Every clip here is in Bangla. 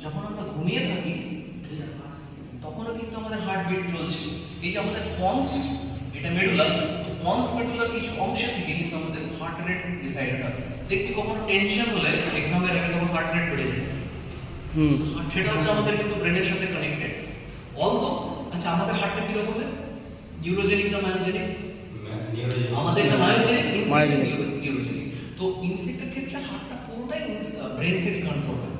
যখন আমরা ঘুমিয়ে থাকি তখনও কিন্তু আমাদের হার্টবিট চলছে। এই যে আমাদের পন্স, এটা মেডুলার, তো পন্স মেডুলার কিছু অংশ থেকে কিন্তু আমাদের হার্ট রেট ডিসাইডেড হয়। দেখতে কখনো টেনশন হলে এক্সামের আগে তখন হার্ট রেট বেড়ে যায়, সেটা হচ্ছে আমাদের কিন্তু ব্রেনের সাথে কানেক্টেড। অলদো আচ্ছা, আমাদের হার্টটা কি রকমের, নিউরোজেনিক না মায়োজেনিক? আমাদের এটা মায়োজেনিক, নিউরোজেনিক। তো ইনসেক্টের ক্ষেত্রে হার্টটা পুরোটাই ব্রেন থেকে কন্ট্রোল হয়।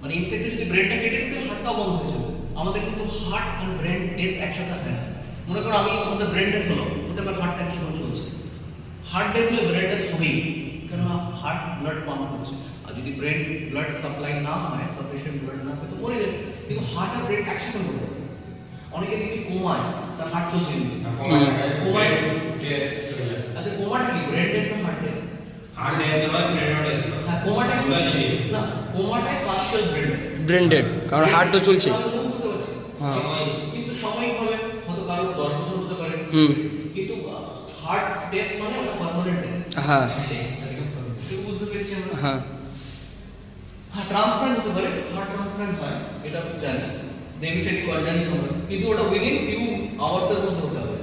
মানে ইনসেক্টের যদি ব্রেনটা কেটে দিতে হার্টটাও বন্ধ হয়ে যাবে। আমাদের কিন্তু হার্ট আর ব্রেন ডেথ একসাথে হয় না। মনে করো আমাদের ব্রেন ডেথ হলো, হতে পারে হার্টটা কিছু চলছে। হার্ট ডেথ হলে ব্রেন ডেথ হবেই, কারণ হার্ট ব্লাড পাম্প করছে। আর যদি ব্রেন ব্লাড সাপ্লাই না হয়, সাফিসিয়েন্ট ব্লাড না হয়, তো মরে যাবে। কিন্তু হার্ট আর ব্রেন একসাথে মরে যাবে। অনেকে দেখি কোমায়, তার হার্ট চলছে না। কোমায় আচ্ছা, কোমাটা কি ব্রেন ডেথ না হার্ট ডেথ? হার্ট ডেথ হয়, ব্রেন ডেথ হয়। হ্যাঁ, কোমাটা না, কোমাটাই পার্শিয়াল ব্রেন ডেড, কারণ হার্ট তো চলছে। কিন্তু সাময়িকভাবে হয়তো কারো 10 বছর হতে পারে, কিন্তু হার্ট ডেথ মানে ওটা পার্মানেন্ট ডেথ। হ্যাঁ ঠিক বুঝতে পেরেছি আমরা? হ্যাঁ হ্যাঁ, ট্রান্সপ্লান্ট হতে পারে, হার্ট ট্রান্সপ্লান্ট হয়, এটা জানি, দেবিসেটি করে জানি আমরা, কিন্তু ওটা উইদিন ফিউ আওয়ার্স এর মধ্যে হতে হবে।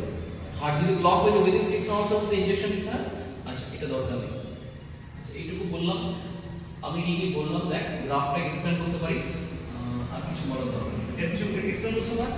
হার্ট যদি ব্লক হয়ে যায় উইদিন 6 আওয়ার্স এর মধ্যে ইনজেকশন দিতে হয়। আচ্ছা, এটা দরকার নেই। আচ্ছা, এইটুকু বললাম। আমি কি কি বললাম দেখ, গ্রাফটা এক্সপ্লেন করতে পারি, আর কিছু বলার দরকার নেই। এর কিছু এক্সপ্লেন করতে পারি।